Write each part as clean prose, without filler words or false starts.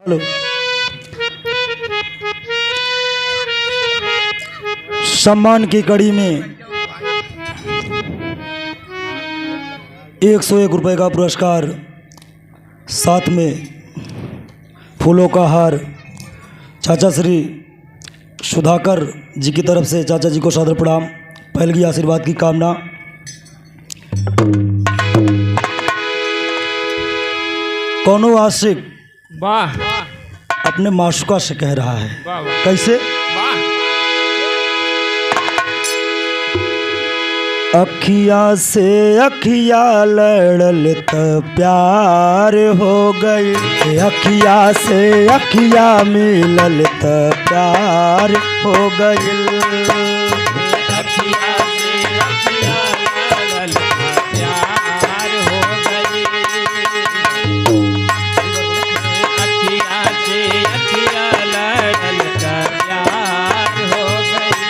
Hello. सम्मान की कड़ी में 101 रुपये का पुरस्कार, साथ में फूलों का हार चाचा श्री सुधाकर जी की तरफ से चाचा जी को सादर प्रणाम, पहलगी आशीर्वाद की कामना। कौनो आशिक वाह अपने माशूका से कह रहा है, वाह वाह कैसे? वाह। अखिया से अखिया लड़ल त प्यार हो गई, अखिया से अखिया मिलल त प्यार हो गई। अखिया से अखिया लड़ल त प्यार हो गई, अखिया से अखिया लड़ल त प्यार हो गई।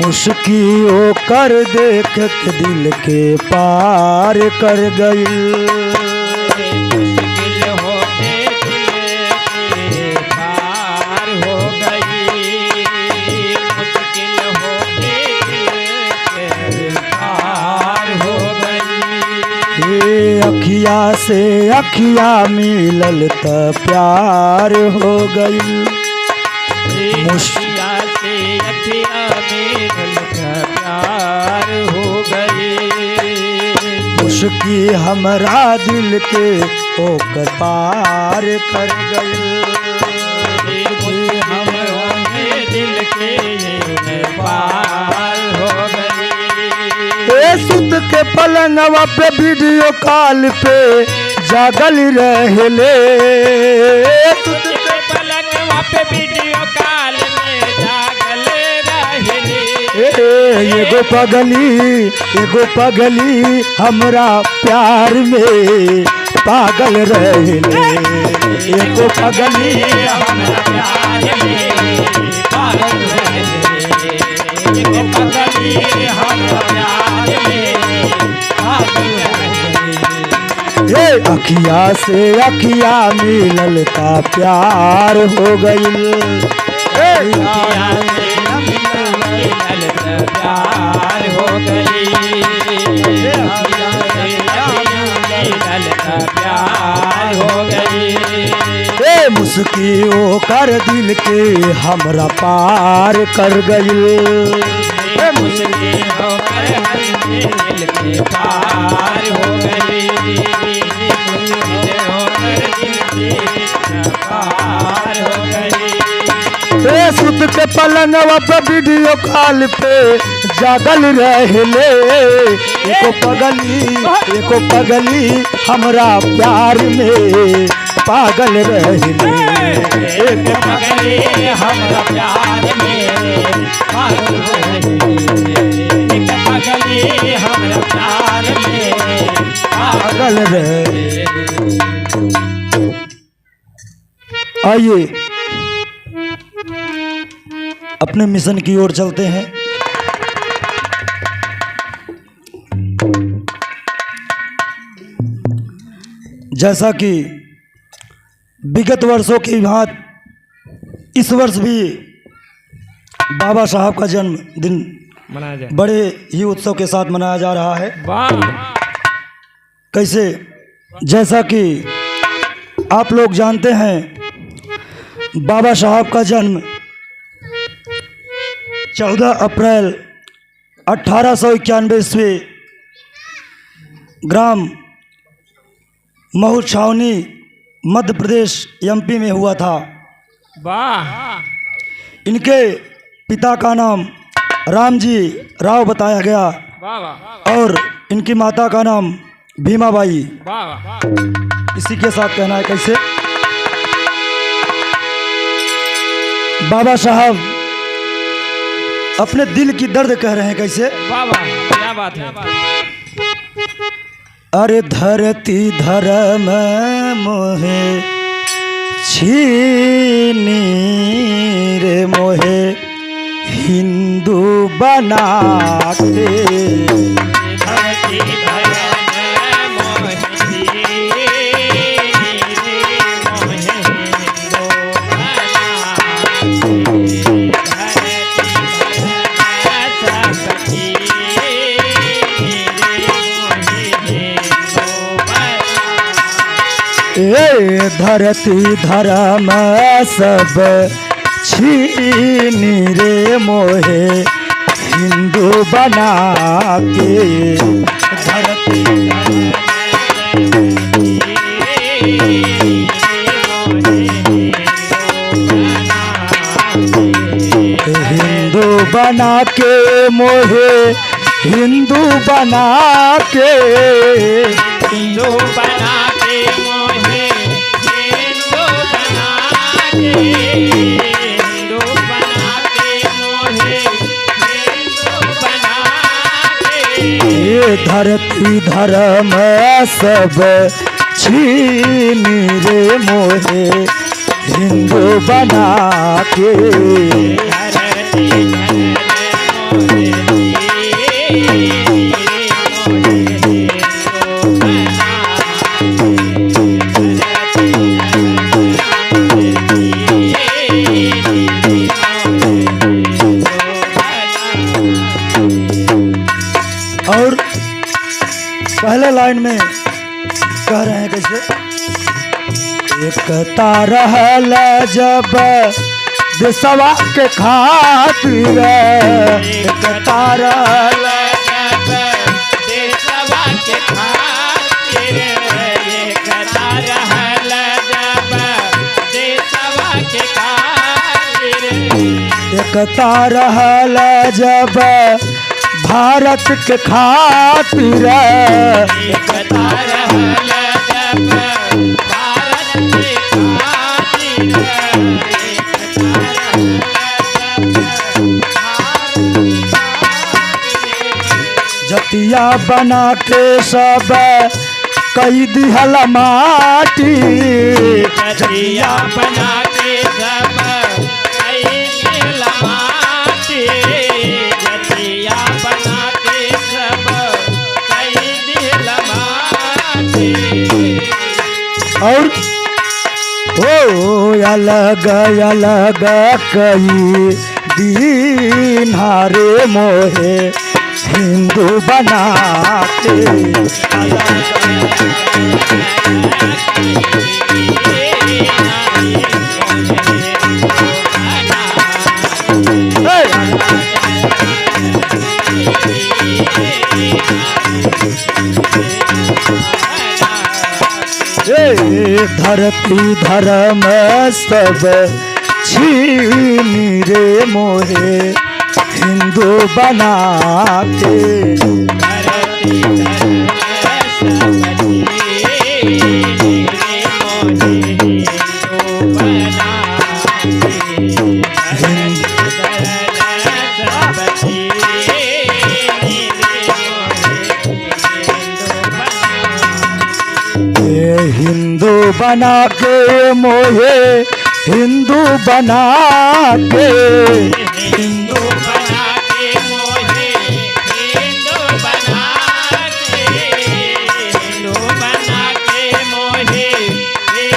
मुश्की ओ कर देख के दिल के पार कर गई। मुश्किल हो के दिल के पार हो गई, मुश्किल हो के दिल के पार हो गई। ये अखिया से अखिया मिलल त प्यार हो गई। मुश्किया से अखिया मिलल त प्यार हो गई। मुश्की हमरा दिल के ओकर पार कर गई। हमारे दिल के पार हो गई। ए सुत के पलंगवा पे वीडियो कॉल पे जागल रहले, सुत के पलंगवा पे वीडियो कॉल में जागल रहले। एगो पगली हमरा प्यार में पागल रहले, एगो पगली हमरा प्यार में पागल रहले, एगो पगली हमरा प्यार में पागल रहले। हे अखिया से अखिया मिलल ता प्यार हो गई। अखिया से मिलल त प्यार हो गई, अखिया से मिलल त प्यार हो गई। ए मुस्की ओ कर दिल के हमरा पार कर गई। मुश्किल होकर दिल के पार हो गई, मुश्किल होकर दिल के पार हो गई। ए सुत के पलंगवा पे वीडियो कॉल पे जागल रहले, एको पगली हमरा प्यार में पागल रहले। एक पगली हमरा प्यार में पागल रहले, एक पगली हमरा प्यार में पागल रहे। आइए अपने मिशन की ओर चलते हैं। जैसा कि विगत वर्षों की भांति इस वर्ष भी बाबा साहब का जन्मदिन मनाया जाए, बड़े ही उत्सव के साथ मनाया जा रहा है। वाह। कैसे? जैसा कि आप लोग जानते हैं, बाबा साहब का जन्म 14 अप्रैल 1891 ईस्वी ग्राम महू छावनी मध्य प्रदेश एमपी में हुआ था। वाह। इनके पिता का नाम रामजी राव बताया गया वाह वाह और इनकी माता का नाम भीमाबाई। वाह। इसी के साथ कहना है कैसे? बाबा साहब अपने दिल की दर्द कह रहे हैं कैसे? वाह वाह, क्या बात है। अरे धरती धर्म मोहे छीनी रे मोहे हिंदू बना के। धरती धर्म मोहे धरती धर्म सब छीनी रे मोहे हिंदू बना के धरती हिंदू बना के मोहे हिंदू बना के हिंदू बना के मोहे हिंदू बना के हिंदू बना के मोहे हिंदू बना के ये धरती धर्म सब छीनी रे मोहे हिंदू बना के और पहले लाइन में कह रहे हैं कैसे, एकता रहल जब देशवा के खातिर, एकता रहल देशवा के खातिर, एकता रहल जब देशवा के खातिर, एकता रहल जब भारत के खातिर, एकता रहल जब भारत के खातिर, जतिया बना के सब कई दिहल माटी, जतिया बना के सब कई दिहल माटी, जतिया बना के सब कई दिहल माटी। और ओ अलग अलग कई दीन हारे मोहे हिंदू बना के धरती धर्म सब छीनी रे मोहे हिंदू बना के धरती हिंदू बना के मोहे हिंदू बना के हिंदू बना के मोहे हिंदू बना के हिंदू बना के मोहे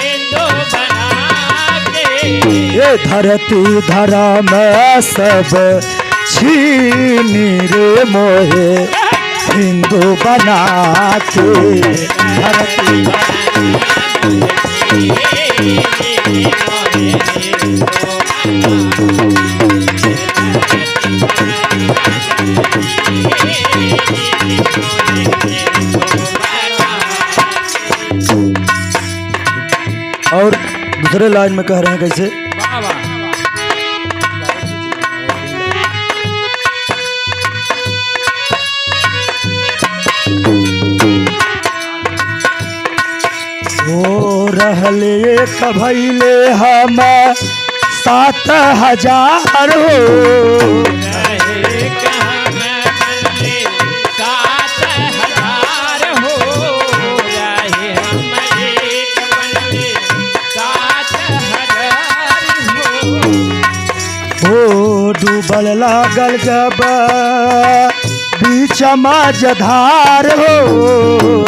हिंदू बना के ये धरती धर्म सब छीनी रे मोहे हिंदू बना के धरती और दूसरे लाइन में कह रहे हैं कैसे, ओ रहले कभैले हम 7,000 हो, डूबल लागल जब बीच मझधार हो,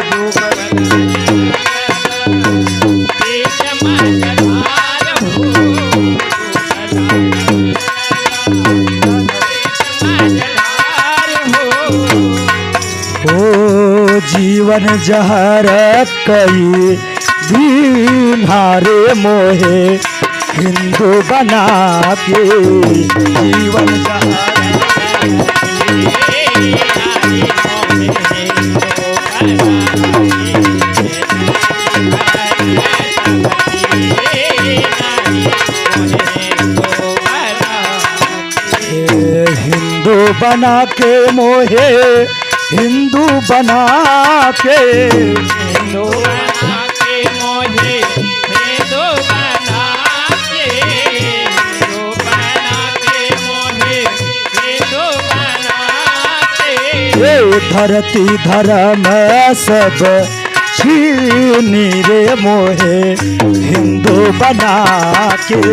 जीवन जहर कई दीन हारे मोहे हिंदू बना के जीवन का हिंदू बना के मोहे हिंदू बना के हिंदू बना के मोहे हिंदू बना के हिंदू बना के मोहे हिंदू बना के ये धरती धर्म सब छीनी रे मोहे हिंदू बना के